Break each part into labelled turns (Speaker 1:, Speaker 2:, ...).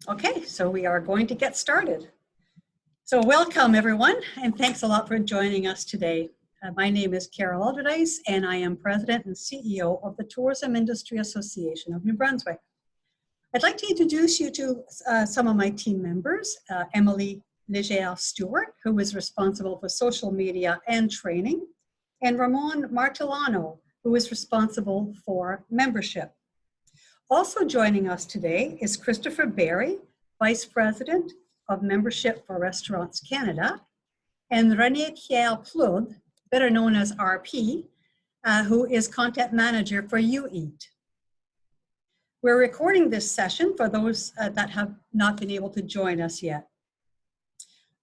Speaker 1: Okay, so we are going to get started. So welcome everyone, and thanks a lot for joining us today. My name is Carol Alderdice, and I am President and CEO of the Tourism Industry Association of New Brunswick. I'd like to introduce you to some of my team members, Emily Legere-Stewart, who is responsible for social media and training, and Ramon Martellano, who is responsible for membership. Also joining us today is Christopher Barry, Vice President of Membership for Restaurants Canada, and René-Pier Plourde, better known as RP, who is Content Manager for UEAT. We're recording this session for those that have not been able to join us yet.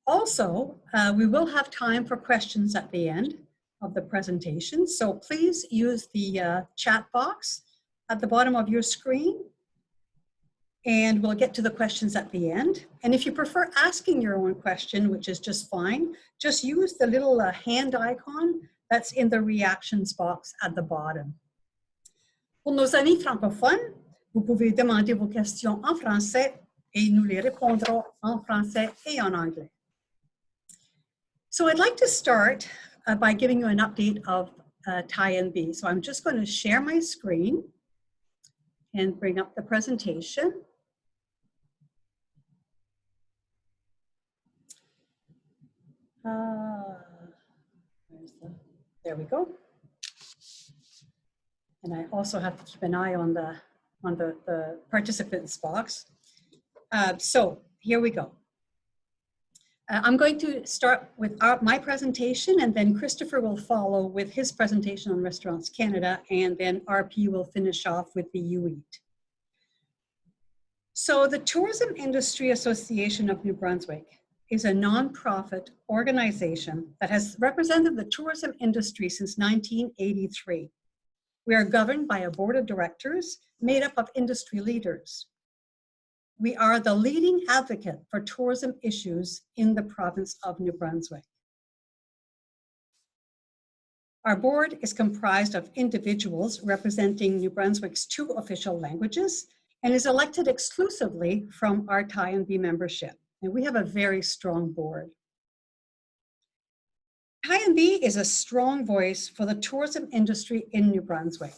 Speaker 1: Also, we will have time for questions at the end of the presentation, so please use the chat box at the bottom of your screen, and we'll get to the questions at the end. And if you prefer asking your own question, which is just fine, just use the little hand icon that's in the reactions box at the bottom. Pour nos amis francophones, vous pouvez demander vos questions en français et nous les répondrons en français et en anglais. So I'd like to start by giving you an update of TIANB. So I'm just going to share my screen and bring up the presentation. There we go. And I also have to keep an eye on the participants box. So here we go. I'm going to start with my presentation, and then Christopher will follow with his presentation on Restaurants Canada, and then RP will finish off with the UEAT. So the Tourism Industry Association of New Brunswick is a nonprofit organization that has represented the tourism industry since 1983. We are governed by a board of directors made up of industry leaders. We are the leading advocate for tourism issues in the province of New Brunswick. Our board is comprised of individuals representing New Brunswick's 2 official languages and is elected exclusively from our TIANB membership. And we have a very strong board. TIANB is a strong voice for the tourism industry in New Brunswick.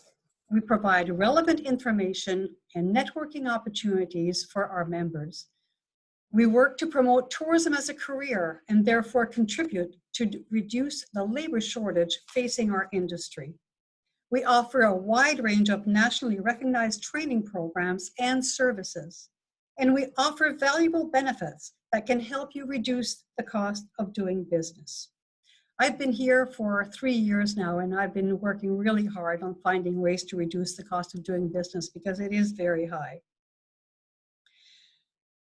Speaker 1: We provide relevant information and networking opportunities for our members. We work to promote tourism as a career and therefore contribute to reduce the labor shortage facing our industry. We offer a wide range of nationally recognized training programs and services, and we offer valuable benefits that can help you reduce the cost of doing business. I've been here for 3 years now, and I've been working really hard on finding ways to reduce the cost of doing business because it is very high.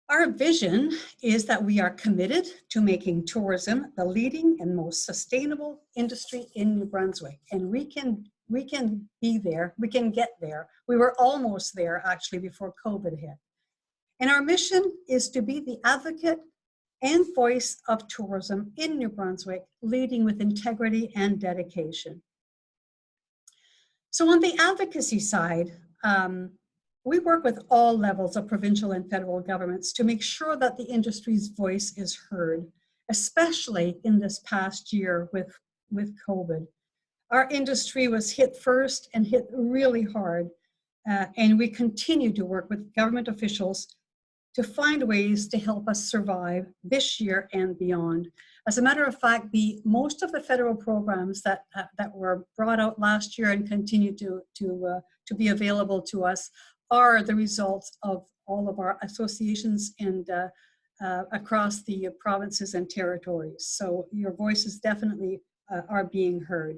Speaker 1: Our vision is that we are committed to making tourism the leading and most sustainable industry in New Brunswick, and we can be there, we can get there. We were almost there actually before COVID hit. And our mission is to be the advocate and voice of tourism in New Brunswick, leading with integrity and dedication. So on the advocacy side, we work with all levels of provincial and federal governments to make sure that the industry's voice is heard, especially in this past year with COVID. Our industry was hit first and hit really hard, and we continue to work with government officials to find ways to help us survive this year and beyond. As a matter of fact, most of the federal programs that were brought out last year and continue to be available to us are the results of all of our associations and across the provinces and territories. So your voices definitely are being heard.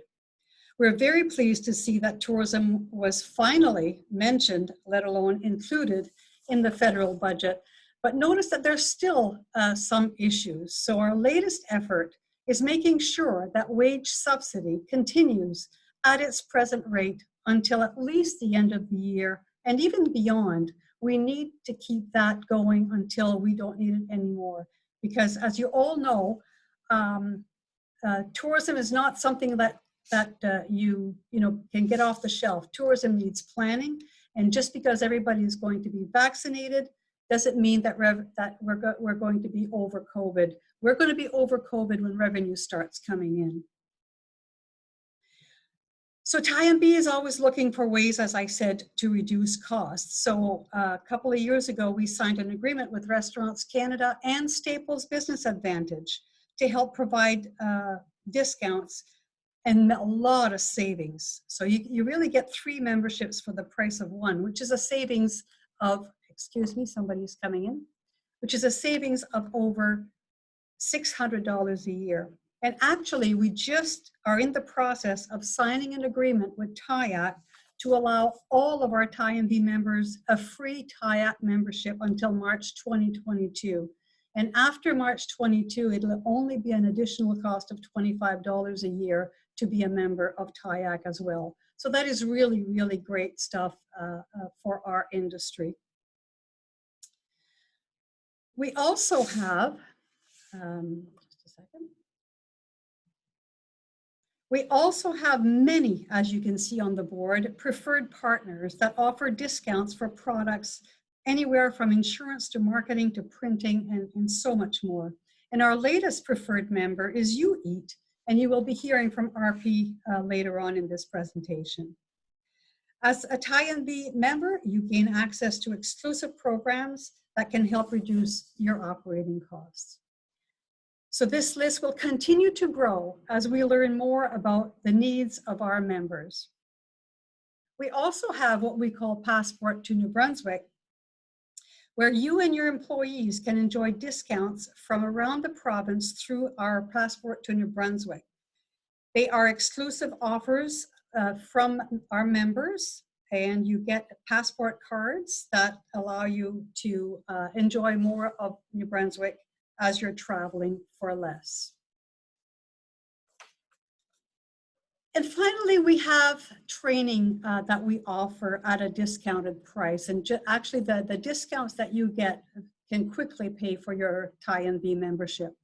Speaker 1: We're very pleased to see that tourism was finally mentioned, let alone included, in the federal budget, but notice that there's still some issues. So our latest effort is making sure that wage subsidy continues at its present rate until at least the end of the year, and even beyond. We need to keep that going until we don't need it anymore, because as you all know, tourism is not something that you can get off the shelf. Tourism needs planning, and just because everybody is going to be vaccinated doesn't mean that we're going to be over COVID. We're going to be over COVID when revenue starts coming in. So TIANB is always looking for ways, as I said, to reduce costs. So a couple of years ago, we signed an agreement with Restaurants Canada and Staples Business Advantage to help provide discounts and a lot of savings. So you really get 3 memberships for the price of 1, which is a savings of, excuse me, somebody's coming in, which is a savings of over $600 a year. And actually, we just are in the process of signing an agreement with TIAC to allow all of our TIANB members a free TIAC membership until March 2022. And after March 22, it'll only be an additional cost of $25 a year to be a member of TIAC as well. So that is really, really great stuff for our industry. We also have, just a second. We also have many, as you can see on the board, preferred partners that offer discounts for products anywhere from insurance to marketing to printing and so much more. And our latest preferred member is UEAT, and you will be hearing from RP later on in this presentation. As a TIANB member, you gain access to exclusive programs that can help reduce your operating costs. So this list will continue to grow as we learn more about the needs of our members. We also have what we call Passport to New Brunswick, where you and your employees can enjoy discounts from around the province through our Passport to New Brunswick. They are exclusive offers from our members, and you get passport cards that allow you to enjoy more of New Brunswick as you're traveling for less. And finally, we have training that we offer at a discounted price. And actually, the discounts that you get can quickly pay for your TIANB membership.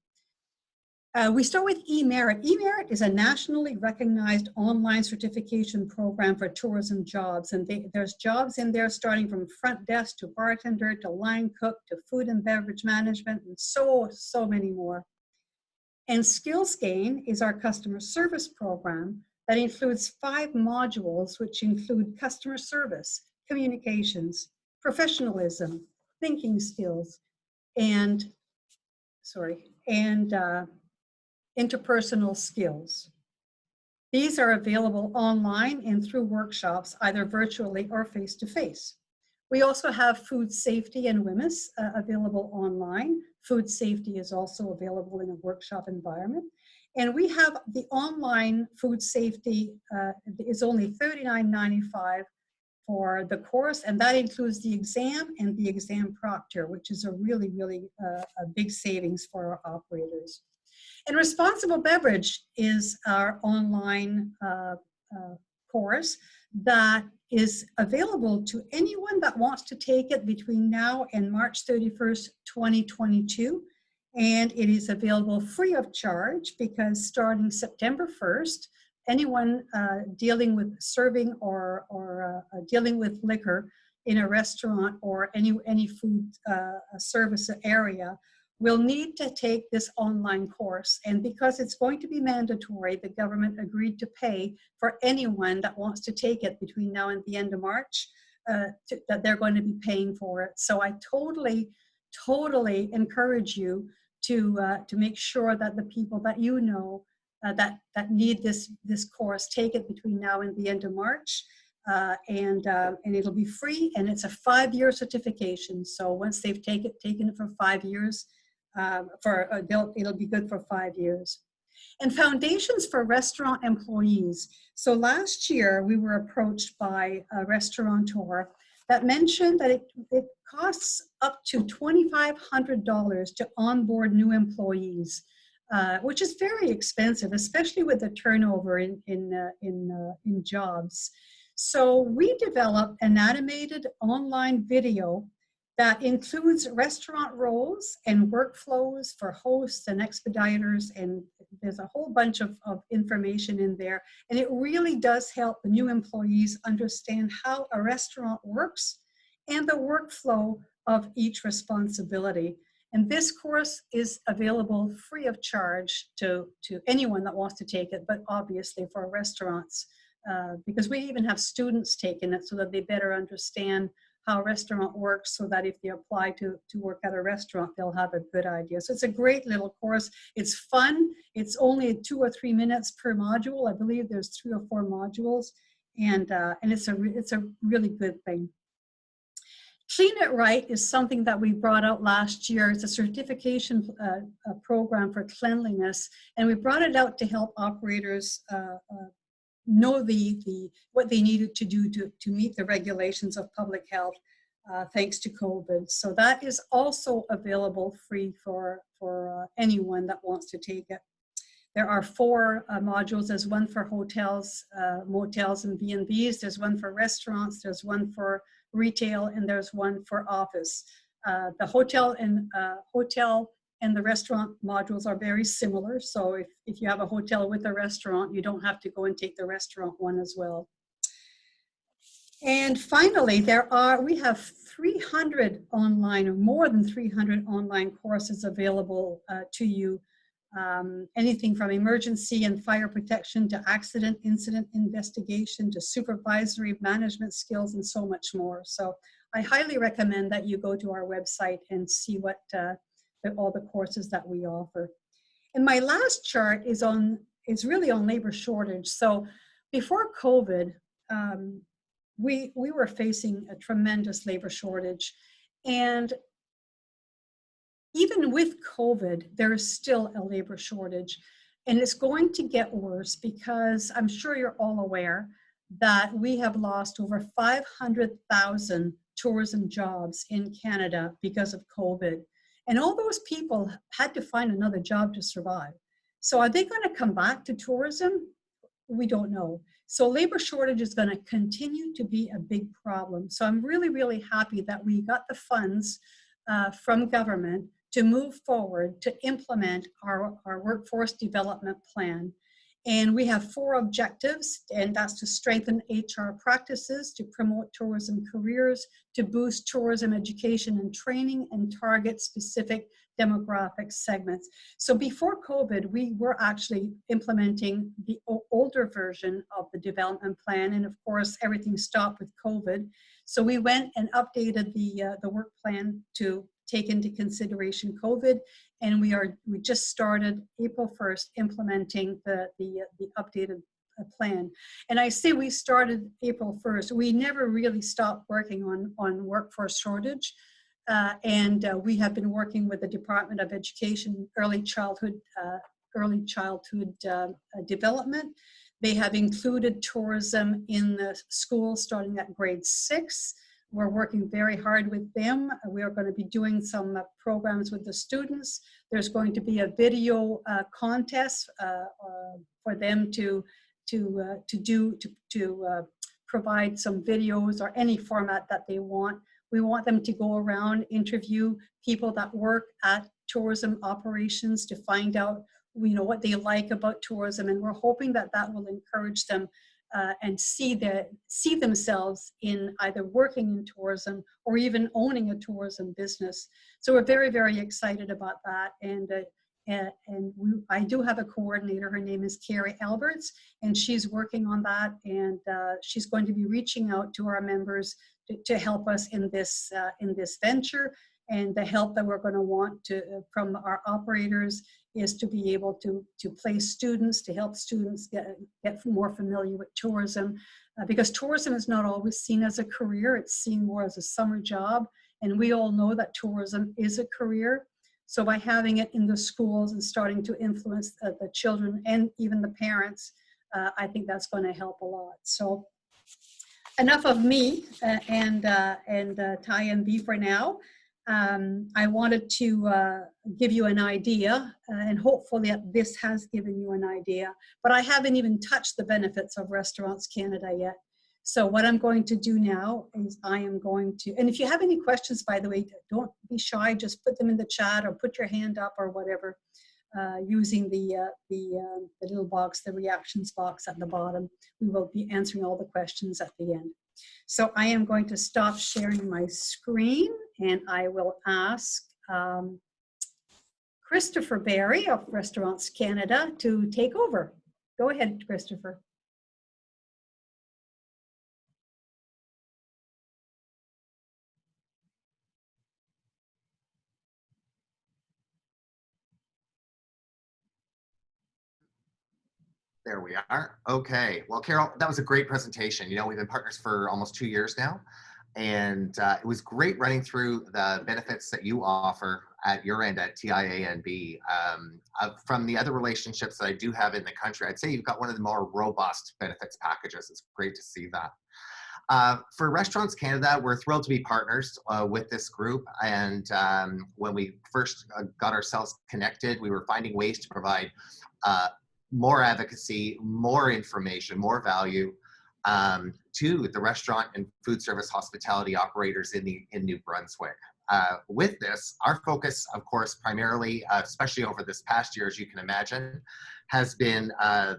Speaker 1: We start with eMerit. eMerit is a nationally recognized online certification program for tourism jobs. And there's jobs in there starting from front desk to bartender to line cook to food and beverage management and so many more. And Skills Gain is our customer service program that includes 5 modules, which include customer service, communications, professionalism, thinking skills, and interpersonal skills. These are available online and through workshops, either virtually or face-to-face. We also have food safety and WMIS available online. Food safety is also available in a workshop environment. And we have the online food safety is only $39.95 for the course, and that includes the exam and the exam proctor, which is a really, really a big savings for our operators. And Responsible Beverage is our online course that is available to anyone that wants to take it between now and March 31st, 2022. And it is available free of charge because starting September 1st, anyone dealing with serving or dealing with liquor in a restaurant or any food service area will need to take this online course. And because it's going to be mandatory, the government agreed to pay for anyone that wants to take it between now and the end of March, that they're going to be paying for it. So I totally encourage you to make sure that the people that you know that need this course take it between now and the end of March. And it'll be free, and it's a 5-year certification. So once they've taken it for 5 years, it'll be good for 5 years. And foundations for restaurant employees. So last year we were approached by a restaurateur that mentioned that it costs up to $2,500 to onboard new employees, which is very expensive, especially with the turnover in jobs. So we developed an animated online video that includes restaurant roles and workflows for hosts and expediters, and there's a whole bunch of information in there. And it really does help the new employees understand how a restaurant works and the workflow of each responsibility. And this course is available free of charge to anyone that wants to take it, but obviously for restaurants, because we even have students taking it so that they better understand how a restaurant works, so that if they apply to work at a restaurant, they'll have a good idea. So it's a great little course. It's fun. It's only 2 or 3 minutes per module. I believe there's 3 or 4 modules, and it's a really good thing. Clean It Right is something that we brought out last year. It's a certification program for cleanliness, and we brought it out to help operators know what they needed to do to meet the regulations of public health, thanks to COVID. So that is also available free for anyone that wants to take it. There are 4 modules. There's one for hotels, motels, and B&Bs. There's one for restaurants. There's one for retail, and there's one for office. The hotel and the restaurant modules are very similar. So if you have a hotel with a restaurant, you don't have to go and take the restaurant one as well. And finally, we have 300 online, or more than 300 online courses available to you. Anything from emergency and fire protection to accident incident investigation to supervisory management skills and so much more. So I highly recommend that you go to our website and see what all the courses that we offer. And my last chart is really on labor shortage. So before COVID, we were facing a tremendous labor shortage, and even with COVID, there is still a labor shortage, and it's going to get worse because I'm sure you're all aware that we have lost over 500,000 tourism jobs in Canada because of COVID. And all those people had to find another job to survive. So are they going to come back to tourism? We don't know. So labor shortage is going to continue to be a big problem. So I'm really, really happy that we got the funds from government to move forward to implement our workforce development plan. And we have 4 objectives, and that's to strengthen HR practices, to promote tourism careers, to boost tourism education and training, and target specific demographic segments. So before COVID, we were actually implementing the older version of the development plan, and of course, everything stopped with COVID. So we went and updated the work plan to take into consideration COVID, and we just started April 1st implementing the updated plan. And I say we started April 1st. We never really stopped working on workforce shortage, and we have been working with the Department of Education early childhood development. They have included tourism in the schools starting at grade 6. We're working very hard with them. We are going to be doing some programs with the students. There's going to be a video contest for them to provide some videos or any format that they want. We want them to go around, interview people that work at tourism operations to find out, what they like about tourism, and we're hoping that will encourage them and see themselves in either working in tourism or even owning a tourism business. So we're very, very excited about that. I do have a coordinator. Her name is Carrie Alberts, and she's working on that. And she's going to be reaching out to our members to help us in this venture. And the help that we're going to want from our operators is to be able to place students, to help students get more familiar with tourism, because tourism is not always seen as a career. It's seen more as a summer job, and we all know that tourism is a career. So by having it in the schools and starting to influence the children and even the parents, I think that's going to help a lot. So enough of me and TIANB for now. I wanted to give you an idea, and hopefully this has given you an idea, but I haven't even touched the benefits of Restaurants Canada yet. So what I'm going to do now is and if you have any questions, by the way, don't be shy, just put them in the chat or put your hand up or whatever, using the little box, the reactions box at the bottom. We will be answering all the questions at the end. So I am going to stop sharing my screen, And I will ask Christopher Barry of Restaurants Canada to take over. Go ahead, Christopher.
Speaker 2: There we are. Okay. Well, Carol, that was a great presentation. You know, we've been partners for almost 2 years now, and it was great running through the benefits that you offer at your end at TIANB. From the other relationships that I do have in the country, I'd say you've got one of the more robust benefits packages. It's great to see that. For Restaurants Canada, we're thrilled to be partners with this group. And when we first got ourselves connected, we were finding ways to provide more advocacy, more information, more value to the restaurant and food service hospitality operators in New Brunswick. With this, our focus, of course, primarily, especially over this past year, as you can imagine, has been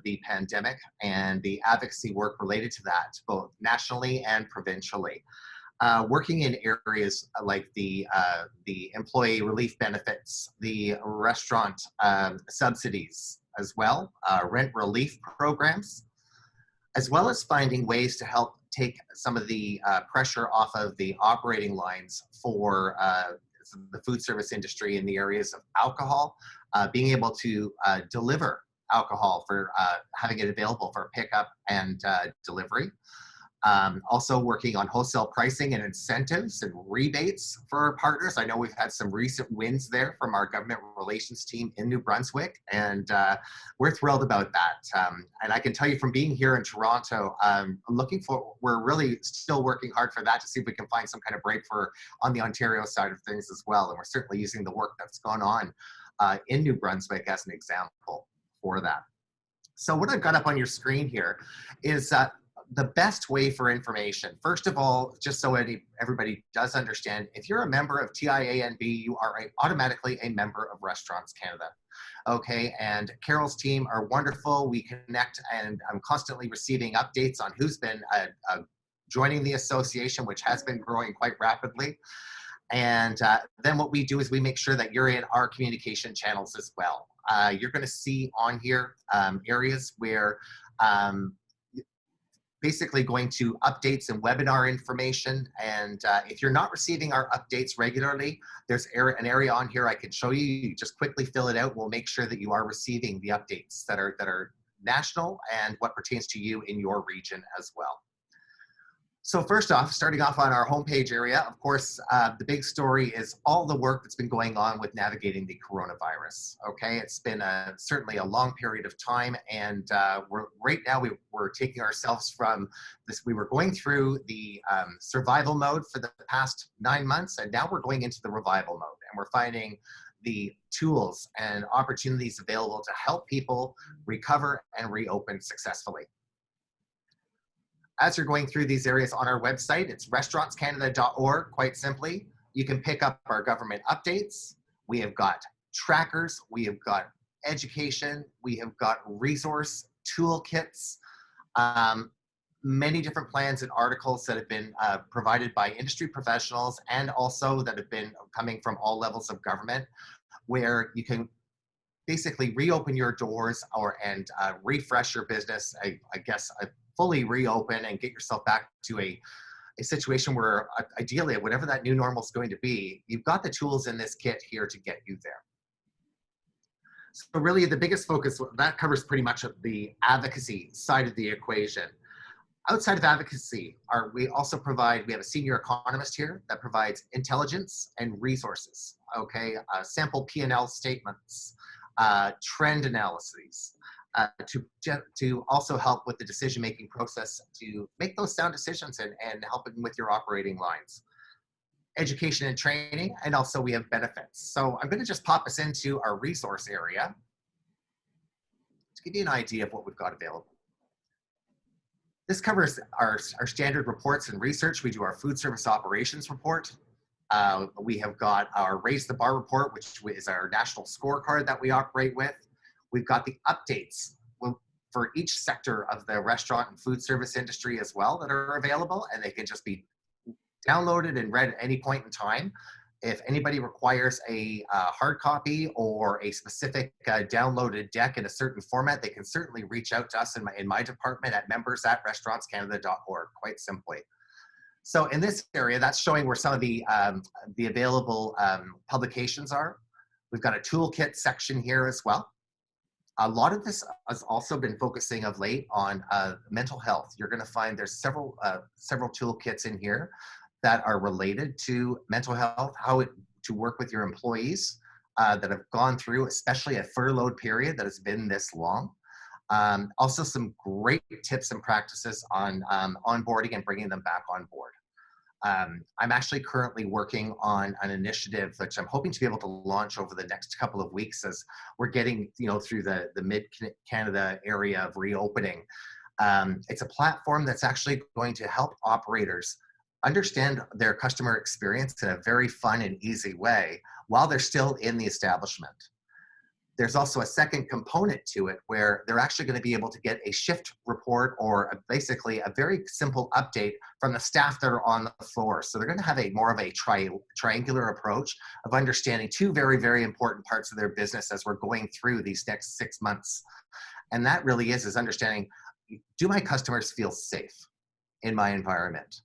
Speaker 2: the pandemic and the advocacy work related to that, both nationally and provincially. Working in areas like the employee relief benefits, the restaurant subsidies as well, rent relief programs, as well as finding ways to help take some of the pressure off of the operating lines for the food service industry in the areas of alcohol, being able to deliver alcohol for having it available for pickup and delivery. Also working on wholesale pricing and incentives and rebates for our partners. I know we've had some recent wins there from our government relations team in New Brunswick, and we're thrilled about that. And I can tell you from being here in Toronto, we're really still working hard for that to see if we can find some kind of break on the Ontario side of things as well. And we're certainly using the work that's gone on in New Brunswick as an example for that. So what I've got up on your screen here is the best way for information. First of all, just so everybody does understand, if you're a member of TIANB, you are automatically a member of Restaurants Canada. Okay, and Carol's team are wonderful. We connect, and I'm constantly receiving updates on who's been joining the association, which has been growing quite rapidly. And then what we do is we make sure that you're in our communication channels as well. You're going to see on here areas where basically going to updates and webinar information. And if you're not receiving our updates regularly, there's an area on here I can show you. You just quickly fill it out. We'll make sure that you are receiving the updates that are national and what pertains to you in your region as well. So first off, starting off on our homepage area, of course, the big story is all the work that's been going on with navigating the coronavirus. Okay, it's been certainly a long period of time, and right now we're taking ourselves from this. We were going through the survival mode for the past 9 months, and now we're going into the revival mode, and we're finding the tools and opportunities available to help people recover and reopen successfully. As you're going through these areas on our website, it's restaurantscanada.org, quite simply. You can pick up our government updates. We have got trackers, we have got education, we have got resource toolkits, many different plans and articles that have been provided by industry professionals and also that have been coming from all levels of government, where you can basically reopen your doors and refresh your business, I guess, fully reopen and get yourself back to a situation where ideally, whatever that new normal is going to be, you've got the tools in this kit here to get you there. So really the biggest focus, that covers pretty much of the advocacy side of the equation. Outside of advocacy, we have a senior economist here that provides intelligence and resources, okay? Sample P&L statements, trend analyses, to also help with the decision-making process to make those sound decisions and helping with your operating lines. Education and training, and also we have benefits. So I'm going to just pop us into our resource area to give you an idea of what we've got available. This covers our standard reports and research. We do our food service operations report. We have got our Raise the Bar report, which is our national scorecard that we operate with. We've got the updates for each sector of the restaurant and food service industry as well that are available, and they can just be downloaded and read at any point in time. If anybody requires a hard copy or a specific downloaded deck in a certain format, they can certainly reach out to us in my department at members@restaurantscanada.org, quite simply. So in this area, that's showing where some of the available publications are. We've got a toolkit section here as well. A lot of this has also been focusing of late on mental health. You're going to find there's several toolkits in here that are related to mental health, to work with your employees that have gone through, especially a furloughed period that has been this long. Also some great tips and practices on onboarding and bringing them back on board. I'm actually currently working on an initiative which I'm hoping to be able to launch over the next couple of weeks as we're getting, through the mid-Canada area of reopening. It's a platform that's actually going to help operators understand their customer experience in a very fun and easy way while they're still in the establishment. There's also a second component to it where they're actually going to be able to get a shift report or basically a very simple update from the staff that are on the floor. So they're going to have more of a triangular approach of understanding two very, very important parts of their business as we're going through these next 6 months. And that really is understanding, do my customers feel safe in my environment?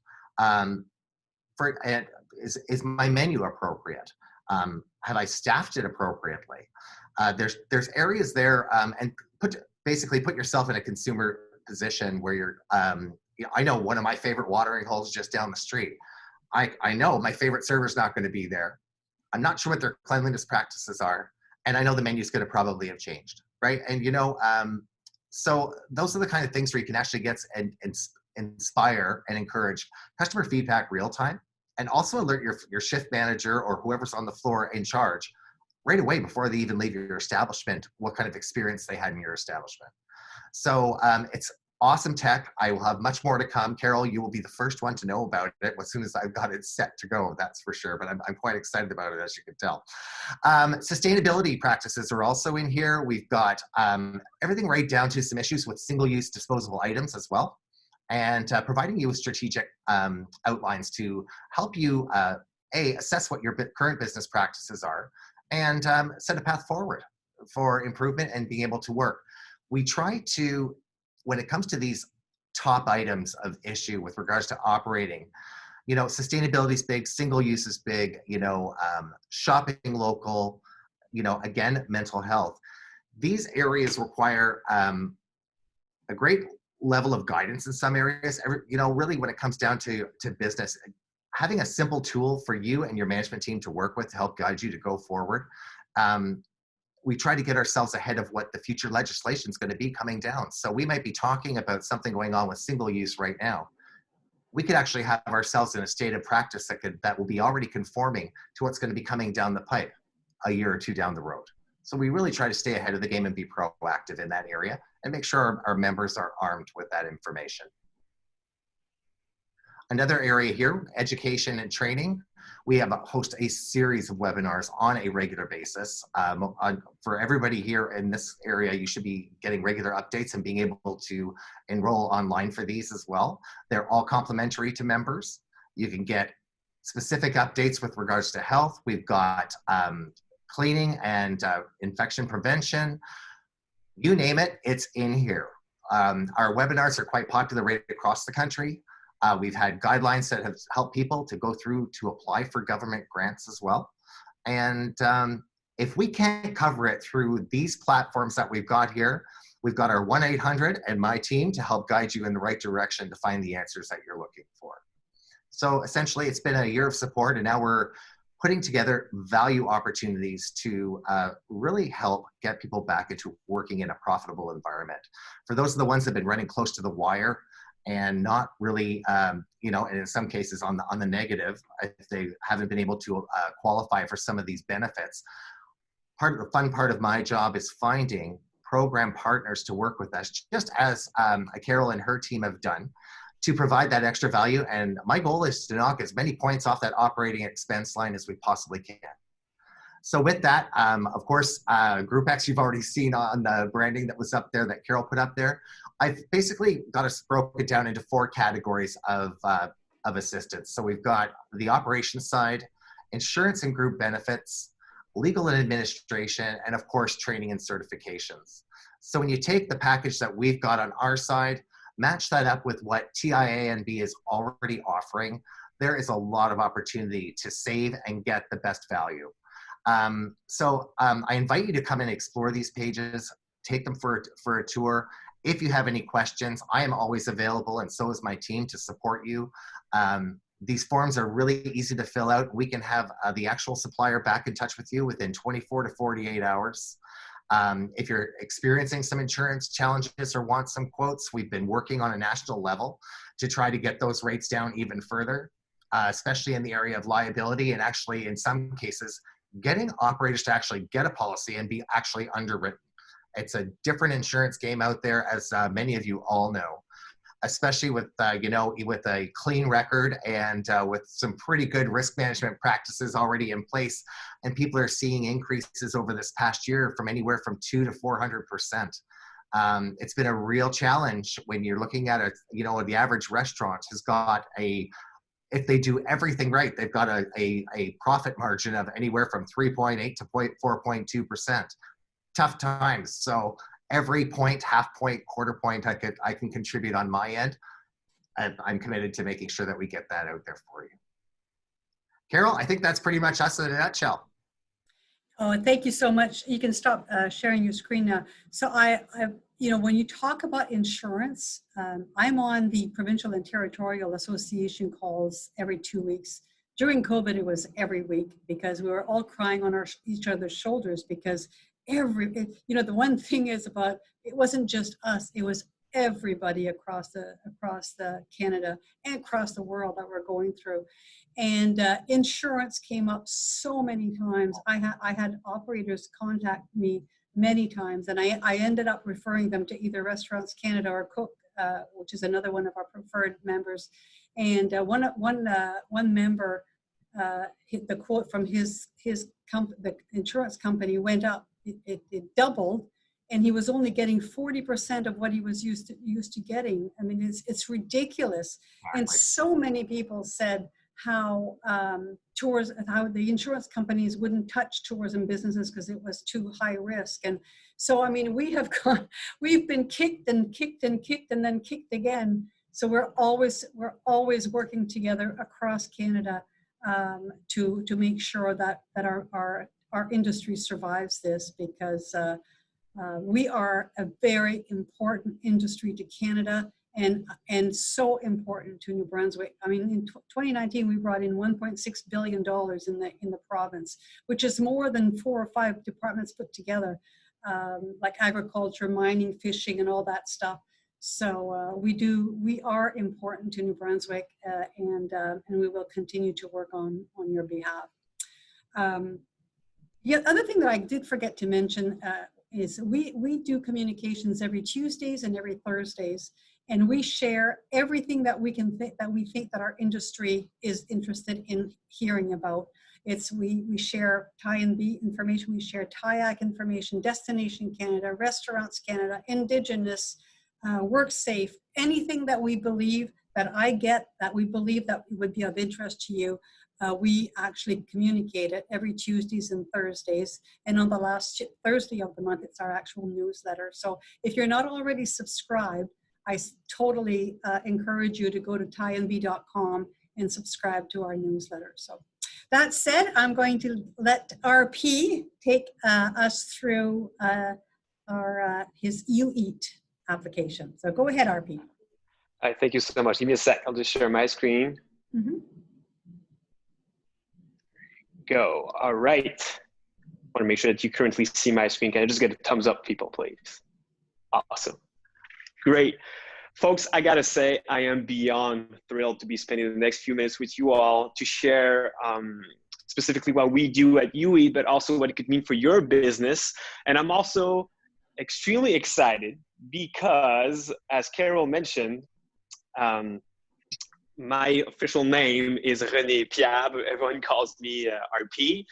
Speaker 2: Is my menu appropriate? Have I staffed it appropriately? There's areas there, and basically put yourself in a consumer position where you're, I know one of my favorite watering holes just down the street. I know my favorite server's not going to be there. I'm not sure what their cleanliness practices are, and I know the menu's going to probably have changed, right? And so those are the kind of things where you can actually get and inspire and encourage customer feedback real time, and also alert your shift manager or whoever's on the floor in charge right away before they even leave your establishment, what kind of experience they had in your establishment. So it's awesome tech. I will have much more to come. Carol, you will be the first one to know about it as soon as I've got it set to go, that's for sure. But I'm quite excited about it, as you can tell. Sustainability practices are also in here. We've got everything right down to some issues with single-use disposable items as well, and providing you with strategic outlines to help you, assess what your current business practices are, and set a path forward for improvement and being able to work. We try to, when it comes to these top items of issue with regards to operating, sustainability is big, single use is big, shopping local, again, mental health. These areas require a great level of guidance in some areas. Really when it comes down to business, having a simple tool for you and your management team to work with to help guide you to go forward. We try to get ourselves ahead of what the future legislation is going to be coming down. So we might be talking about something going on with single use right now. We could actually have ourselves in a state of practice that will be already conforming to what's going to be coming down the pipe a year or two down the road. So we really try to stay ahead of the game and be proactive in that area and make sure our members are armed with that information. Another area here, education and training. We host a series of webinars on a regular basis. For everybody here in this area, you should be getting regular updates and being able to enroll online for these as well. They're all complimentary to members. You can get specific updates with regards to health. We've got cleaning and infection prevention. You name it, it's in here. Our webinars are quite popular right across the country. We've had guidelines that have helped people to go through to apply for government grants as well. And if we can't cover it through these platforms that we've got here, we've got our 1-800 and my team to help guide you in the right direction to find the answers that you're looking for. So essentially, it's been a year of support, and now we're putting together value opportunities to really help get people back into working in a profitable environment. For those of the ones that have been running close to the wire, and not really, and in some cases on the negative, if they haven't been able to qualify for some of these benefits. The fun part of my job is finding program partners to work with us, just as Carol and her team have done, to provide that extra value. And my goal is to knock as many points off that operating expense line as we possibly can. So with that, of course, Group X, you've already seen on the branding that was up there that Carol put up there. I've basically got us broken down into 4 categories of assistance. So we've got the operations side, insurance and group benefits, legal and administration, and of course, training and certifications. So when you take the package that we've got on our side, match that up with what TIANB is already offering, there is a lot of opportunity to save and get the best value. I invite you to come and explore these pages, take them for a tour. If you have any questions, I am always available, and so is my team, to support you. These forms are really easy to fill out. We can have the actual supplier back in touch with you within 24 to 48 hours. If you're experiencing some insurance challenges or want some quotes, we've been working on a national level to try to get those rates down even further, especially in the area of liability, and actually in some cases, getting operators to actually get a policy and be actually underwritten. It's a different insurance game out there, as many of you all know, especially with, with a clean record and with some pretty good risk management practices already in place. And people are seeing increases over this past year from anywhere from 200 to 400%. It's been a real challenge when you're looking at the average restaurant has got if they do everything right, they've got a profit margin of anywhere from 3.8 to 4.2%. Tough times. So every point, half point, quarter point I can contribute on my end. I'm committed to making sure that we get that out there for you. Carol, I think that's pretty much us in a nutshell.
Speaker 1: Oh, thank you so much. You can stop sharing your screen now. So when you talk about insurance, I'm on the provincial and territorial association calls every 2 weeks. During COVID, it was every week because we were all crying on each other's shoulders, because the one thing is about, it wasn't just us, it was everybody across the Canada and across the world that we're going through. And insurance came up so many times. I had operators contact me many times, and I ended up referring them to either Restaurants Canada or Cook, which is another one of our preferred members. And one member, the quote from the insurance company went up. It doubled, and he was only getting 40% of what he was used to getting. I mean, it's ridiculous. And so many people said how the insurance companies wouldn't touch tourism businesses because it was too high risk. And so, I mean, we've been kicked and kicked and kicked and then kicked again. So we're always working together across Canada to make sure that our industry survives this, because we are a very important industry to Canada and so important to New Brunswick. I mean, in 2019, we brought in $1.6 billion in the province, which is more than 4 or 5 departments put together, like agriculture, mining, fishing, and all that stuff. So we are important to New Brunswick, and we will continue to work on your behalf. The other thing that I did forget to mention is we do communications every Tuesdays and every Thursdays, and we share everything that we think that our industry is interested in hearing about. We share TIANB information, we share TIAC information, Destination Canada, Restaurants Canada, Indigenous, WorkSafe, anything that we believe that we believe that would be of interest to you. We actually communicate it every Tuesdays and Thursdays, and on the last Thursday of the month, it's our actual newsletter. So if you're not already subscribed, I totally encourage you to go to tianb.com and subscribe to our newsletter. So that said, I'm going to let RP take us through his UEAT application. So go ahead, RP.
Speaker 3: All right, thank you so much. Give me a sec. I'll just share my screen.
Speaker 1: Mm-hmm.
Speaker 3: Go. All right. I want to make sure that you currently see my screen. Can I just get a thumbs up, people, please? Awesome. Great. Folks, I got to say, I am beyond thrilled to be spending the next few minutes with you all to share specifically what we do at UEAT, but also what it could mean for your business. And I'm also extremely excited because, as Carol mentioned, my official name is René-Pier, but everyone calls me RP.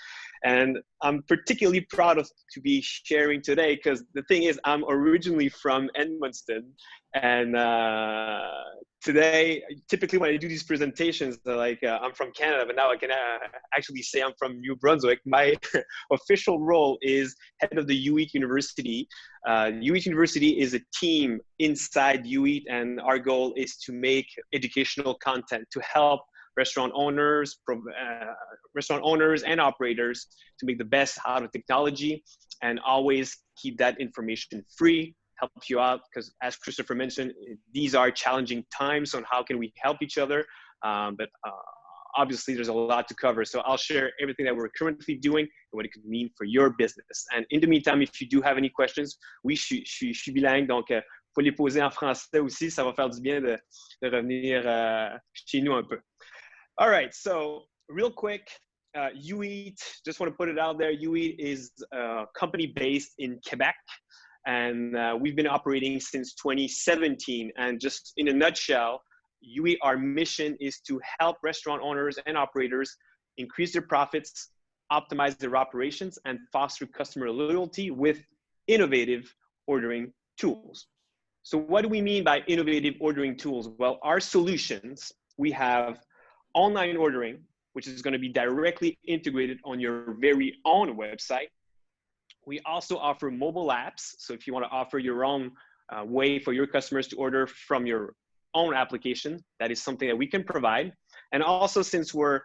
Speaker 3: And I'm particularly proud to be sharing today because the thing is, I'm originally from Edmundston. And today, typically when I do these presentations, they're like, I'm from Canada, but now I can actually say I'm from New Brunswick. My official role is head of the UEAT University. UEAT University is a team inside UEAT, and our goal is to make educational content to help restaurant owners and operators to make the best out of technology and always keep that information free, help you out, because as Christopher mentioned, these are challenging times on how can we help each other. But obviously there's a lot to cover. So I'll share everything that we're currently doing and what it could mean for your business. And in the meantime, if you do have any questions, oui, je suis bilingue, donc faut les poser en français aussi. Ça va faire du bien de revenir chez nous un peu. All right, so real quick, UEAT, just want to put it out there, UEAT is a company based in Quebec, and we've been operating since 2017. And just in a nutshell, UEAT, our mission is to help restaurant owners and operators increase their profits, optimize their operations, and foster customer loyalty with innovative ordering tools. So what do we mean by innovative ordering tools? Well, our solutions, we have online ordering, which is going to be directly integrated on your very own website. We also offer mobile apps. So if you want to offer your own way for your customers to order from your own application, that is something that we can provide. And also, since we're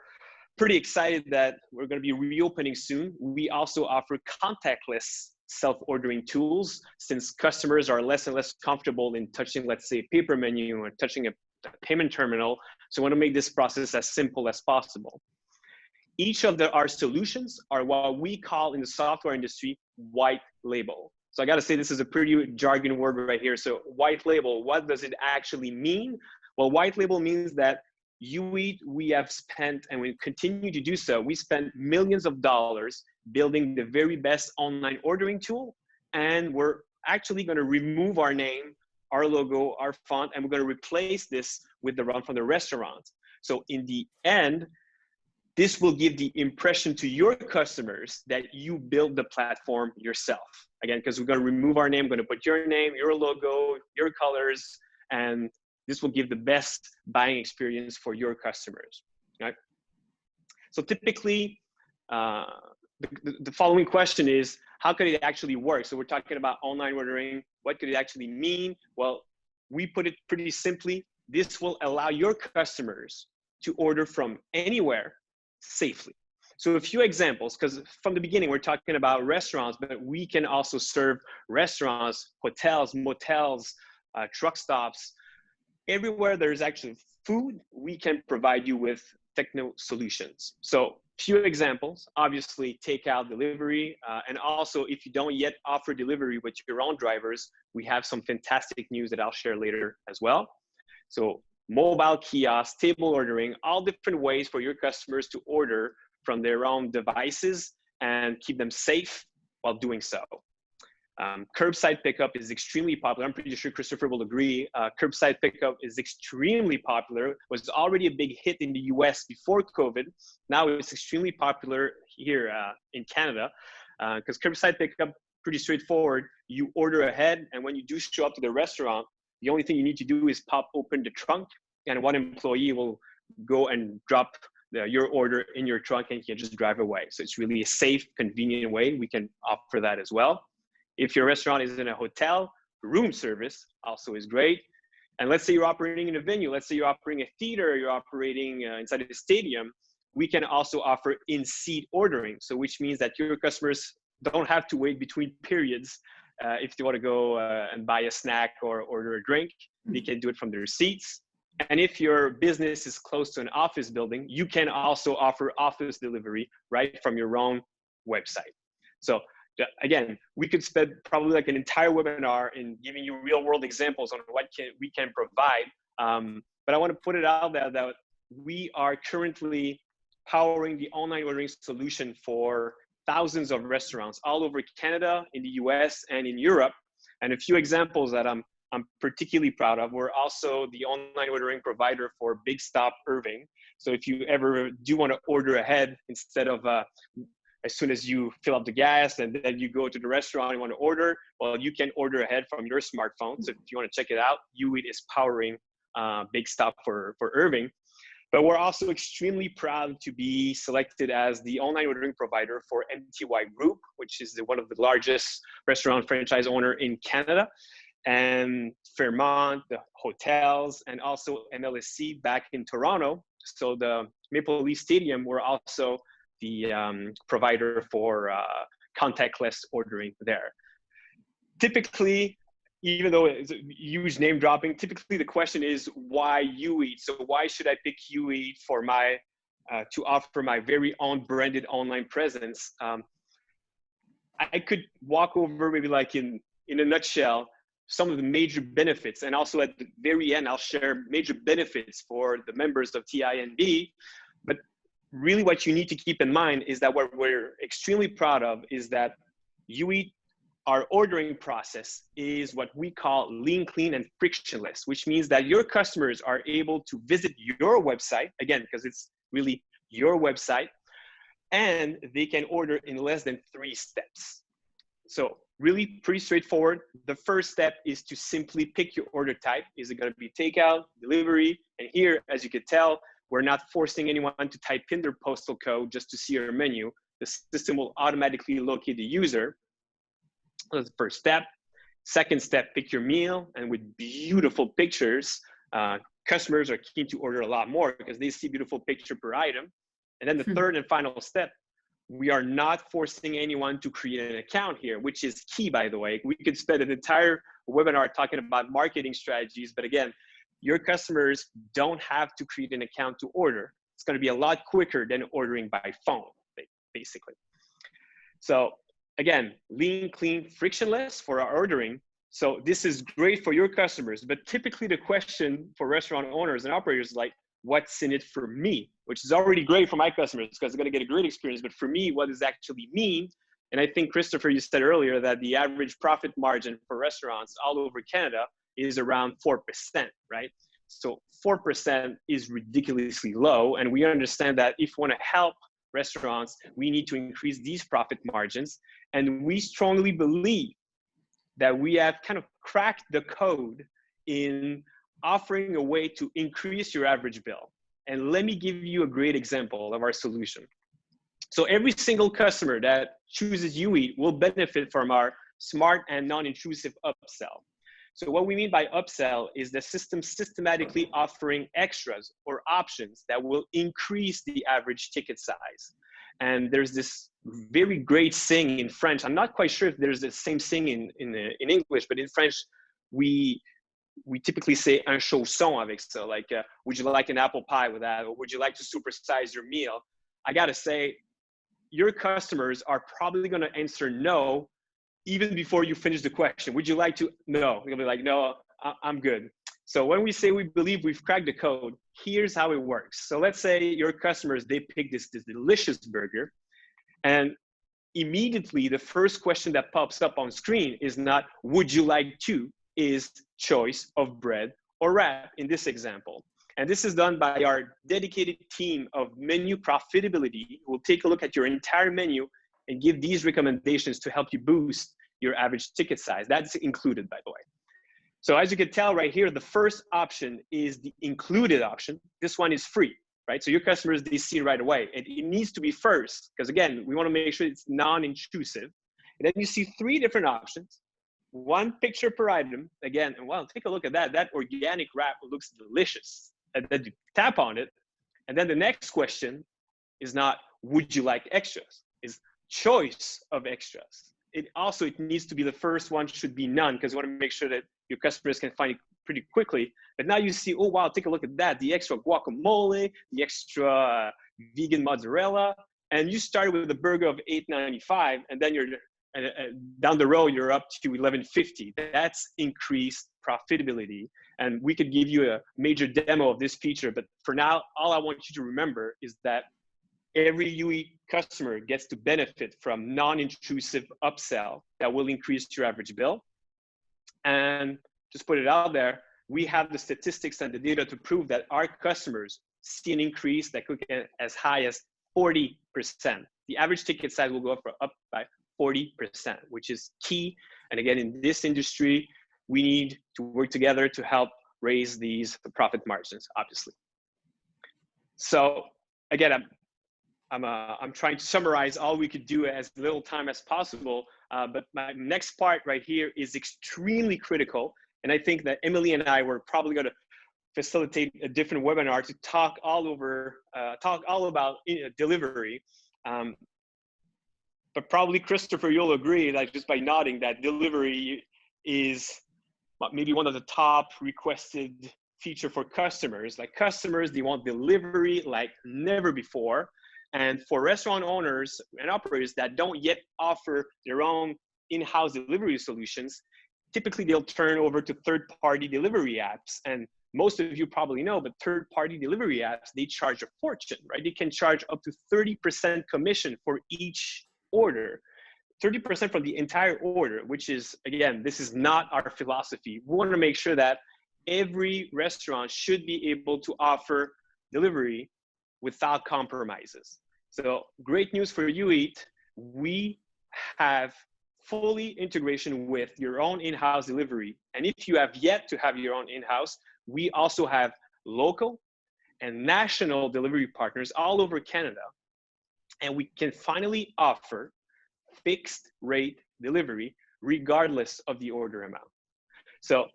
Speaker 3: pretty excited that we're going to be reopening soon, we also offer contactless self-ordering tools, since customers are less and less comfortable in touching, let's say, a paper menu or touching a payment terminal. So we want to make this process as simple as possible. Each of our solutions are what we call in the software industry white label. So I got to say, this is a pretty jargon word right here. So white label, what does it actually mean? Well, white label means that UEAT, we have spent, and we continue to do so, we spent millions of dollars building the very best online ordering tool, and we're actually going to remove our name, our logo, our font, and we're going to replace this with the run from the restaurant. So in the end, this will give the impression to your customers that you build the platform yourself. Again, because we're going to remove our name, we're going to put your name, your logo, your colors, and this will give the best buying experience for your customers. Right? So typically, the following question is, how could it actually work? So we're talking about online ordering. What could it actually mean? Well, we put it pretty simply. This will allow your customers to order from anywhere safely. So a few examples, because from the beginning, we're talking about restaurants, but we can also serve restaurants, hotels, motels, truck stops. Everywhere there's actually food, we can provide you with techno solutions. So few examples, obviously takeout, delivery, and also if you don't yet offer delivery with your own drivers, we have some fantastic news that I'll share later as well. So mobile kiosks, table ordering, all different ways for your customers to order from their own devices and keep them safe while doing so. Curbside pickup is extremely popular. I'm pretty sure Christopher will agree. Curbside pickup is extremely popular. It was already a big hit in the US before COVID. Now it's extremely popular here in Canada because curbside pickup, pretty straightforward. You order ahead, and when you do show up to the restaurant, the only thing you need to do is pop open the trunk, and one employee will go and drop your order in your trunk, and you can just drive away. So it's really a safe, convenient way. We can offer that as well. If your restaurant is in a hotel, room service also is great. And let's say you're operating in a venue. Let's say you're operating a theater, you're operating inside a stadium. We can also offer in-seat ordering. So which means that your customers don't have to wait between periods if they want to go and buy a snack or order a drink. They can do it from their seats. And if your business is close to an office building, you can also offer office delivery right from your own website. So again, we could spend probably like an entire webinar in giving you real world examples on what we can provide. But I want to put it out there that we are currently powering the online ordering solution for thousands of restaurants all over Canada, in the US, and in Europe. And a few examples that I'm particularly proud of. We're also the online ordering provider for Big Stop Irving. So if you ever do want to order ahead, instead of as soon as you fill up the gas and then you go to the restaurant and want to order, well, you can order ahead from your smartphone. So if you want to check it out, UEAT is powering big stop for Irving. But we're also extremely proud to be selected as the online ordering provider for MTY Group, which is one of the largest restaurant franchise owner in Canada, and Fairmont, the hotels, and also MLSC back in Toronto. So the Maple Leaf Stadium, we're also the provider for contactless ordering there. Typically, even though it's a huge name dropping, typically the question is why UEAT? So why should I pick UEAT for my to offer my very own branded online presence? I could walk over maybe like in a nutshell some of the major benefits, and also at the very end I'll share major benefits for the members of TIANB. But really what you need to keep in mind is that what we're extremely proud of is that UEAT, our ordering process, is what we call lean, clean, and frictionless, which means that your customers are able to visit your website, again, because it's really your website, and they can order in less than 3 steps. So really pretty straightforward. The first step is to simply pick your order type. Is it going to be takeout, delivery? And here, as you could tell, we're not forcing anyone to type in their postal code just to see our menu. The system will automatically locate the user. That's the first step. Second step, pick your meal, and with beautiful pictures, customers are keen to order a lot more because they see beautiful picture per item. And then the third and final step, we are not forcing anyone to create an account here, which is key, by the way. We could spend an entire webinar talking about marketing strategies, but again, your customers don't have to create an account to order. It's going to be a lot quicker than ordering by phone, basically. So again, lean, clean, frictionless for our ordering. So this is great for your customers, but typically the question for restaurant owners and operators is like, what's in it for me? Which is already great for my customers because they're going to get a great experience, but for me, what does it actually mean? And I think, Christopher, you said earlier that the average profit margin for restaurants all over Canada is around 4%, right? So 4% is ridiculously low, and we understand that if we want to help restaurants, we need to increase these profit margins. And we strongly believe that we have kind of cracked the code in offering a way to increase your average bill. And let me give you a great example of our solution. So every single customer that chooses UEAT will benefit from our smart and non-intrusive upsell. So what we mean by upsell is the system systematically offering extras or options that will increase the average ticket size. And there's this very great saying in French. I'm not quite sure if there's the same saying in English, but in French, we typically say un chausson avec ça, like, would you like an apple pie with that? Or would you like to supersize your meal? I gotta say, your customers are probably gonna answer no, even before you finish the question. Would you like to? No, they'll be like, no, I'm good. So when we say we believe we've cracked the code, here's how it works. So let's say your customers, they pick this delicious burger, and immediately the first question that pops up on screen is not, would you like to, is choice of bread or wrap in this example. And this is done by our dedicated team of menu profitability who will take a look at your entire menu and give these recommendations to help you boost your average ticket size. That's included, by the way. So as you can tell right here, the first option is the included option. This one is free, right? So your customers, they see it right away. And it needs to be first, because again, we want to make sure it's non-intrusive. And then you see 3 different options. 1 picture per item. Again, and well, take a look at that. That organic wrap looks delicious. And then you tap on it. And then the next question is not, would you like extras? Is choice of extras. It needs to be the first one, should be none, because you want to make sure that your customers can find it pretty quickly. But now you see, oh, wow, take a look at that. The extra guacamole, the extra vegan mozzarella. And you started with a burger of $8.95, and then you're down the road, you're up to $11.50. That's increased profitability. And we could give you a major demo of this feature. But for now, all I want you to remember is that every UEAT customer gets to benefit from non-intrusive upsell that will increase your average bill. And just put it out there, we have the statistics and the data to prove that our customers see an increase that could get as high as 40%. The average ticket size will go up by 40%, which is key. And again, in this industry, we need to work together to help raise these profit margins, obviously. So again, I'm trying to summarize all we could do as little time as possible, but my next part right here is extremely critical, and I think that Emily and I were probably going to facilitate a different webinar to talk all about delivery. But probably Christopher, you'll agree, like just by nodding, that delivery is maybe one of the top requested feature for customers. Like customers, they want delivery like never before. And for restaurant owners and operators that don't yet offer their own in-house delivery solutions, typically they'll turn over to third-party delivery apps. And most of you probably know, but third-party delivery apps, they charge a fortune, right? They can charge up to 30% commission for each order, 30% from the entire order, which is, again, this is not our philosophy. We want to make sure that every restaurant should be able to offer delivery without compromises. So great news for UEAT. We have fully integration with your own in-house delivery. And if you have yet to have your own in-house, we also have local and national delivery partners all over Canada. And we can finally offer fixed rate delivery regardless of the order amount. So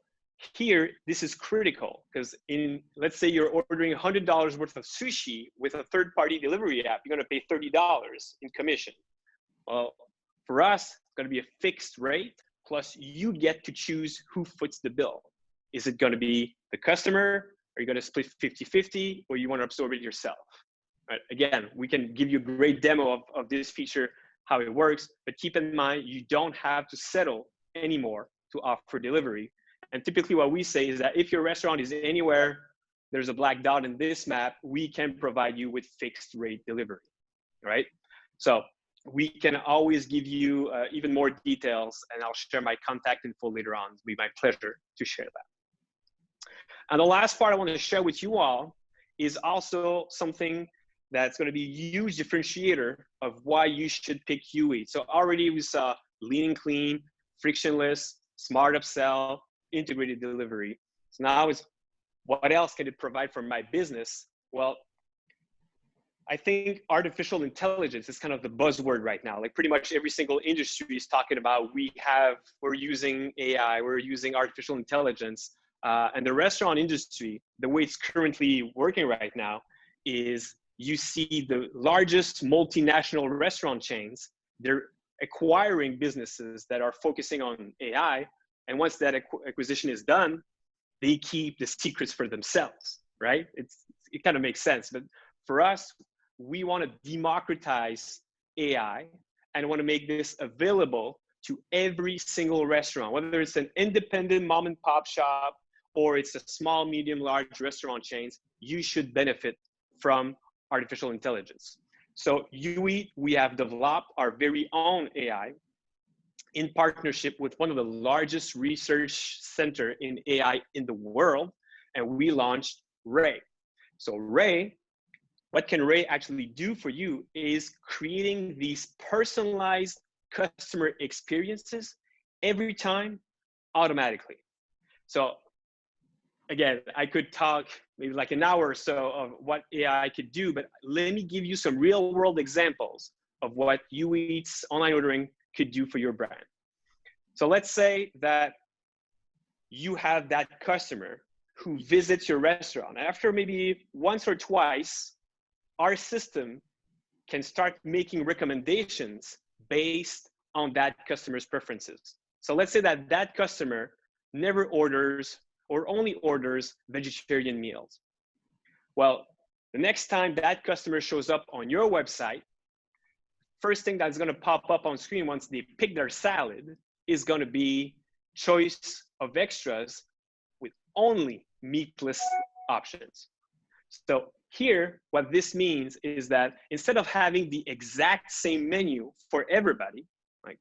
Speaker 3: here, this is critical because let's say you're ordering $100 worth of sushi with a third-party delivery app, you're going to pay $30 in commission. Well, for us, it's going to be a fixed rate, plus you get to choose who foots the bill. Is it going to be the customer? Are you going to split 50-50, or you want to absorb it yourself? Right? Again, we can give you a great demo of this feature, how it works, but keep in mind, you don't have to settle anymore to offer delivery. And typically what we say is that if your restaurant is anywhere, there's a black dot in this map, we can provide you with fixed rate delivery, right? So we can always give you even more details, and I'll share my contact info later on. It'll be my pleasure to share that. And the last part I want to share with you all is also something that's going to be a huge differentiator of why you should pick UEAT. So already we saw lean and clean, frictionless, smart upsell, integrated delivery. So now is what else can it provide for my business? Well, I think artificial intelligence is kind of the buzzword right now. Like pretty much every single industry is talking about we're using AI, we're using artificial intelligence. And the restaurant industry, the way it's currently working right now is you see the largest multinational restaurant chains, they're acquiring businesses that are focusing on AI. And once that acquisition is done, they keep the secrets for themselves, right? It kind of makes sense. But for us, we want to democratize AI and want to make this available to every single restaurant, whether it's an independent mom and pop shop or it's a small, medium, large restaurant chains, you should benefit from artificial intelligence. So UEAT, we have developed our very own AI in partnership with one of the largest research center in AI in the world, and we launched Ray. So Ray, what can Ray actually do for you is creating these personalized customer experiences every time automatically. So again, I could talk maybe like an hour or so of what AI could do, but let me give you some real world examples of what UEAT's online ordering could do for your brand. So let's say that you have that customer who visits your restaurant. After maybe once or twice, our system can start making recommendations based on that customer's preferences. So let's say that that customer never orders or only orders vegetarian meals. Well, the next time that customer shows up on your website, first thing that's going to pop up on screen once they pick their salad is going to be choice of extras with only meatless options. So here, what this means is that instead of having the exact same menu for everybody,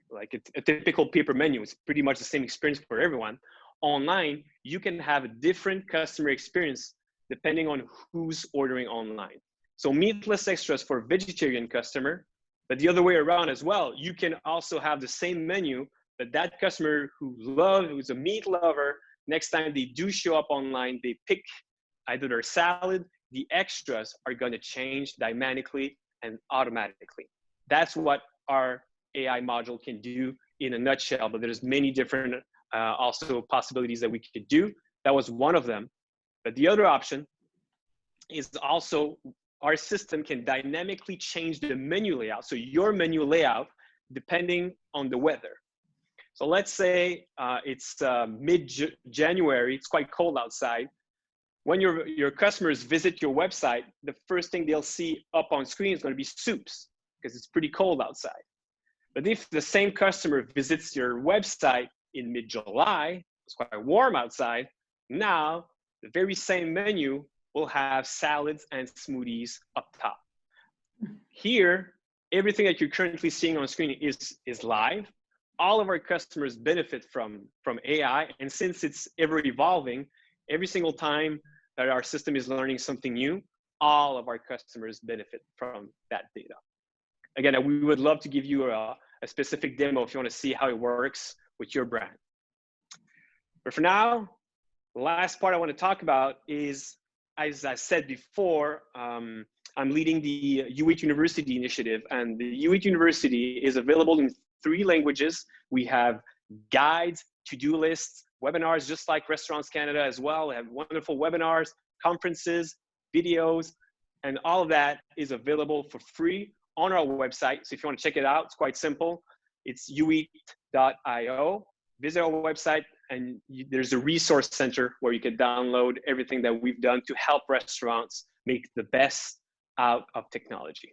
Speaker 3: like a typical paper menu, it's pretty much the same experience for everyone. Online, you can have a different customer experience depending on who's ordering online. So meatless extras for vegetarian customer, but the other way around as well. You can also have the same menu, but that customer who's a meat lover next time they do show up online, they pick either their salad, the extras are going to change dynamically and automatically. That's what our AI module can do in a nutshell, but there's many different also possibilities that we could do. That was one of them. But the other option is also our system can dynamically change the menu layout. So your menu layout, depending on the weather. So let's say it's mid-January, it's quite cold outside. When your customers visit your website, the first thing they'll see up on screen is going to be soups because it's pretty cold outside. But if the same customer visits your website in mid-July, it's quite warm outside, now the very same menu will have salads and smoothies up top. Here, everything that you're currently seeing on screen is live. All of our customers benefit from AI, and since it's ever evolving, every single time that our system is learning something new, all of our customers benefit from that data. Again, we would love to give you a specific demo if you want to see how it works with your brand. But for now, the last part I want to talk about is, as I said before, I'm leading the UEAT University initiative, and the UEAT University is available in 3 languages. We have guides, to-do lists, webinars, just like Restaurants Canada as well. We have wonderful webinars, conferences, videos, and all of that is available for free on our website. So if you want to check it out, it's quite simple. It's ueat.io. Visit our website, and there's a resource center where you can download everything that we've done to help restaurants make the best out of technology.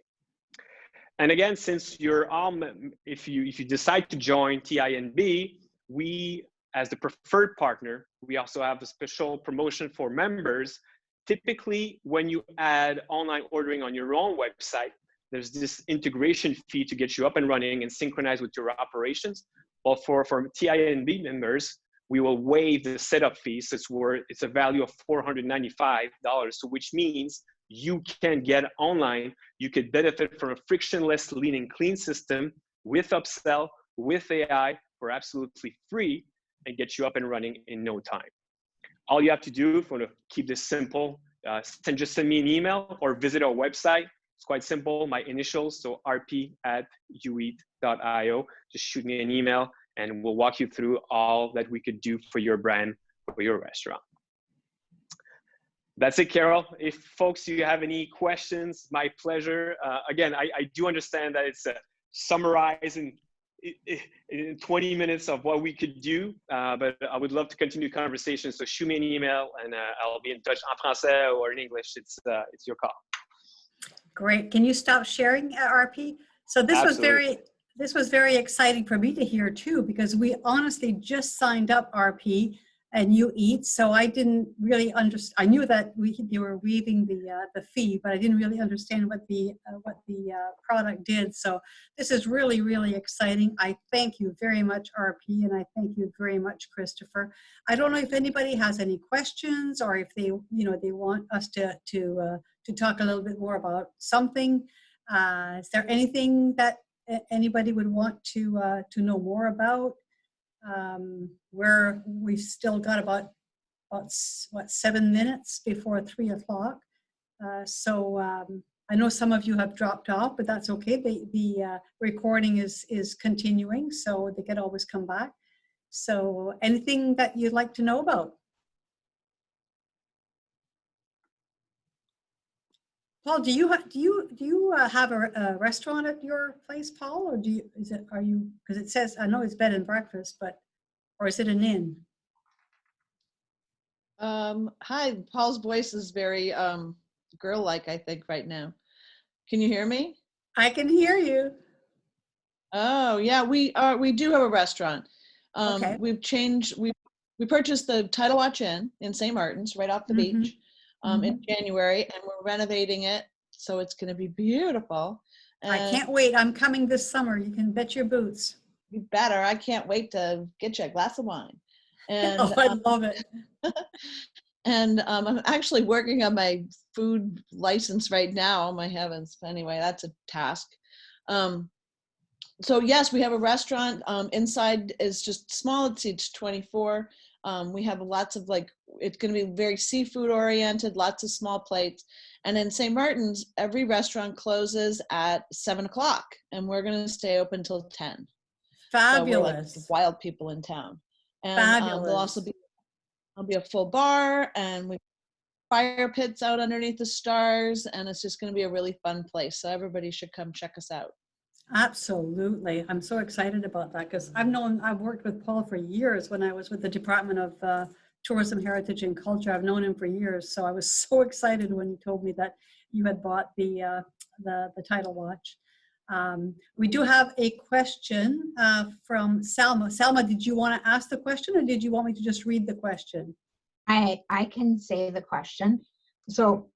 Speaker 3: And again, since you're all, if you decide to join TIANB, we, as the preferred partner, we also have a special promotion for members. Typically, when you add online ordering on your own website, there's this integration fee to get you up and running and synchronize with your operations. Well, for TIANB members, we will waive the setup fees. It's a value of $495, so which means you can get online. You could benefit from a frictionless, lean and clean system with upsell, with AI for absolutely free, and get you up and running in no time. All you have to do, if you want to keep this simple, just send me an email or visit our website. It's quite simple, my initials, so rp@ueat.io. Just shoot me an email and we'll walk you through all that we could do for your brand, for your restaurant. That's it, Carol. If folks, you have any questions, my pleasure. Again, I do understand that it's summarizing in 20 minutes of what we could do, but I would love to continue the conversation. So shoot me an email and I'll be in touch en français or in English. It's your call.
Speaker 1: Great. Can you stop sharing, RP? So this was very exciting for me to hear too, because we honestly just signed up RP and UEAT, so I didn't really understand. I knew that you were waiving the fee, but I didn't really understand what the product did. So this is really, really exciting. I thank you very much, RP, and I thank you very much, Christopher. I don't know if anybody has any questions or if they want us to talk a little bit more about something. Is there anything that anybody would want to know more about? Where we've still got about 7 minutes before 3 o'clock. So I know some of you have dropped off, but that's okay. The recording is continuing, so they can always come back. So anything that you'd like to know about? Paul, do you have a restaurant at your place, Paul, or because it says, I know it's bed and breakfast, but or is it an inn?
Speaker 4: Hi, Paul's voice is very girl-like, I think, right now. Can you hear me?
Speaker 1: I can hear you.
Speaker 4: Oh yeah, we do have a restaurant.
Speaker 1: Okay.
Speaker 4: We've changed. We purchased the Tidal Watch Inn in St. Martin's, right off the beach. In January, and we're renovating it, so it's going to be beautiful. And
Speaker 1: I can't wait. I'm coming this summer. You can bet your boots.
Speaker 4: You better. I can't wait to get you a glass of wine. And
Speaker 1: oh, I love it.
Speaker 4: And I'm actually working on my food license right now. Oh my heavens! Anyway, that's a task. So yes, we have a restaurant. Inside is just small. It's each 24. We have lots of it's going to be very seafood oriented, lots of small plates. And in St. Martin's, every restaurant closes at 7 o'clock, and we're going to stay open till 10.
Speaker 1: Fabulous.
Speaker 4: So we're wild people in town. And
Speaker 1: Fabulous.
Speaker 4: there'll be a full bar, and we fire pits out underneath the stars, and it's just going to be a really fun place. So everybody should come check us out.
Speaker 1: Absolutely. I'm so excited about that because I've worked with Paul for years when I was with the Department of Tourism, Heritage and Culture. I've known him for years. So I was so excited when he told me that you had bought the title watch. We do have a question from Salma. Salma, did you want to ask the question or did you want me to just read the question?
Speaker 5: I can say the question. So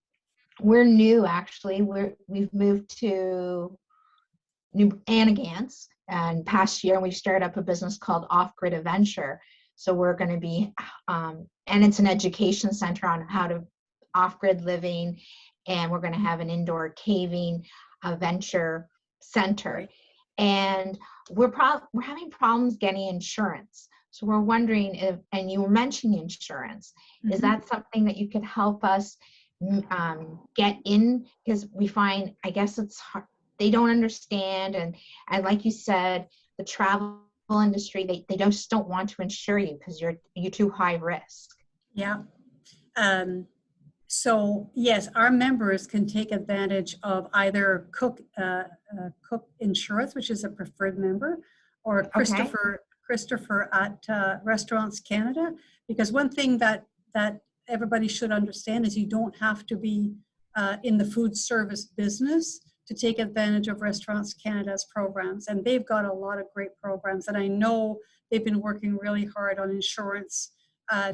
Speaker 5: we're new, actually. We've moved to New Annagans, and past year we started up a business called Off-Grid Adventure. So we're going to be, and it's an education center on how to off-grid living, and we're going to have an indoor caving adventure center. And we're having problems getting insurance. So we're wondering if, and you were mentioning insurance, is that something that you could help us get in? Because we find, I guess it's hard. They don't understand, and like you said, the travel industry, they just don't want to insure you because you're too high risk.
Speaker 1: Yeah. So yes, our members can take advantage of either Cook Insurance, which is a preferred member, or Christopher at Restaurants Canada. Because one thing that everybody should understand is you don't have to be in the food service business to take advantage of Restaurants Canada's programs. And they've got a lot of great programs. And I know they've been working really hard on insurance,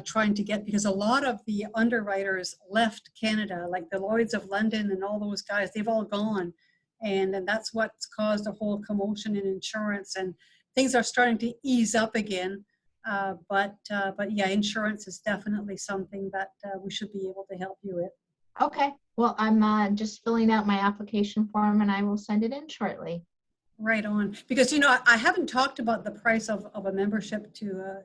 Speaker 1: trying to get, because a lot of the underwriters left Canada, like the Lloyds of London and all those guys, they've all gone. And that's what's caused a whole commotion in insurance. And things are starting to ease up again. But yeah, insurance is definitely something that we should be able to help you with.
Speaker 5: Okay. Well, I'm just filling out my application form and I will send it in shortly.
Speaker 1: Right on. Because, you know, I haven't talked about the price of a membership to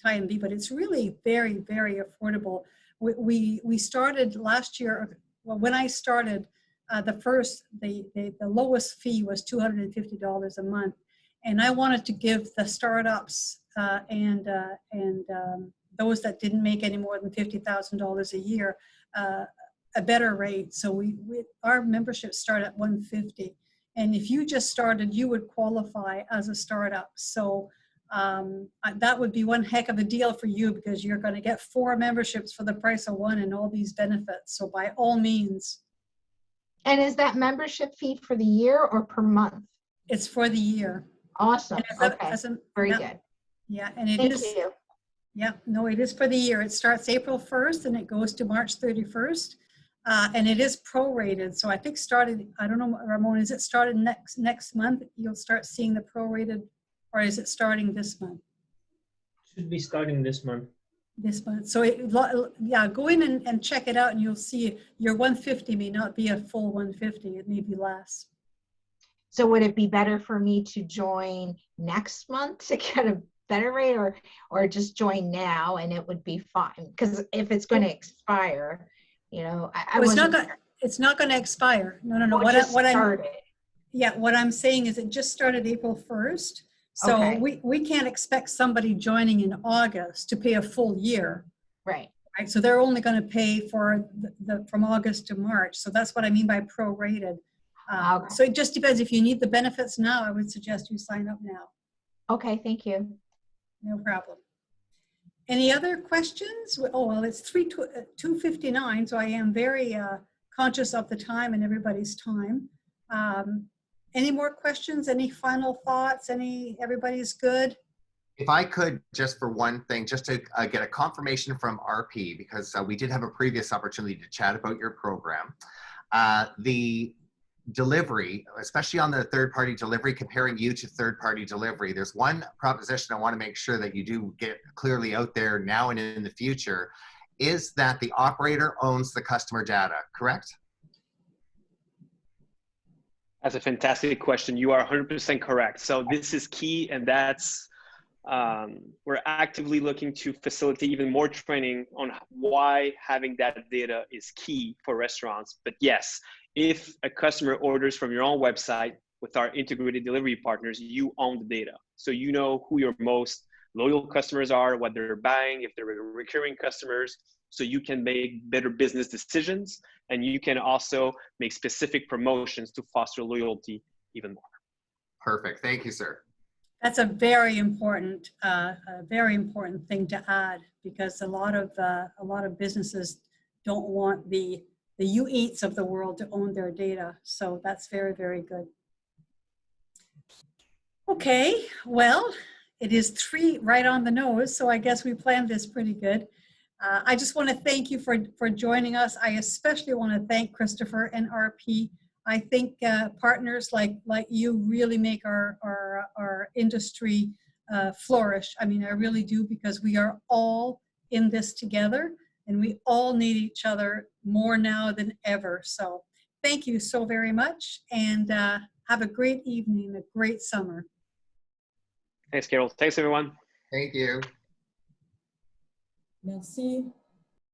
Speaker 1: TIANB, but it's really very, very affordable. We started last year, well, when I started, the lowest fee was $250 a month. And I wanted to give the startups and those that didn't make any more than $50,000 a year a better rate. So our memberships start at $150. And if you just started, you would qualify as a startup. So that would be one heck of a deal for you because you're going to get 4 memberships for the price of 1 and all these benefits. So by all means.
Speaker 5: And is that membership fee for the year or per month?
Speaker 1: It's for the year.
Speaker 5: Awesome. Okay. Very good.
Speaker 1: Yeah. And it
Speaker 5: Thank
Speaker 1: is.
Speaker 5: you.
Speaker 1: Yeah. No, it is for the year. It starts April 1st and it goes to March 31st. And it is prorated. So I think I don't know, Ramon, is it started next month? You'll start seeing the prorated, or is it starting this month?
Speaker 6: Should be starting this month.
Speaker 1: This month. So yeah, go in and check it out and you'll see your 150 may not be a full 150. It may be less.
Speaker 5: So would it be better for me to join next month to get a better rate or just join now and it would be fine? Because if it's going to expire, you know,
Speaker 1: it's not going to expire. No. What I'm saying is it just started April 1st. So
Speaker 5: okay.
Speaker 1: we can't expect somebody joining in August to pay a full year.
Speaker 5: Right.
Speaker 1: So they're only going to pay for from August to March. So that's what I mean by prorated. Okay. So it just depends. If you need the benefits now, I would suggest you sign up now.
Speaker 5: Okay, thank you.
Speaker 1: No problem. Any other questions? Oh, well, it's 2:59, so I am very conscious of the time and everybody's time. Any more questions? Any final thoughts? Everybody's good?
Speaker 2: If I could, just for one thing, just to get a confirmation from RP, because we did have a previous opportunity to chat about your program. The delivery, especially on the third-party delivery, comparing you to third-party delivery, there's one proposition I want to make sure that you do get clearly out there now and in the future, is that the operator owns the customer data, correct?
Speaker 3: That's a fantastic question. You are 100% correct. So this is key, and that's we're actively looking to facilitate even more training on why having that data is key for restaurants. But yes, if a customer orders from your own website with our integrated delivery partners, you own the data. So you know who your most loyal customers are, what they're buying, if they're recurring customers, so you can make better business decisions, and you can also make specific promotions to foster loyalty even more.
Speaker 2: Perfect. Thank you, sir.
Speaker 1: That's a very important thing to add, because a lot of businesses don't want the UEATs of the world to own their data. So that's very, very good. Okay, well, it is 3 right on the nose, so I guess we planned this pretty good. I just want to thank you for joining us. I especially want to thank Christopher and RP. I think partners like you really make our industry flourish. I mean, I really do, because we are all in this together, and we all need each other more now than ever. So thank you so very much, and have a great evening, a great summer.
Speaker 3: Thanks, Carol. Thanks, everyone.
Speaker 2: Thank you.
Speaker 7: Merci.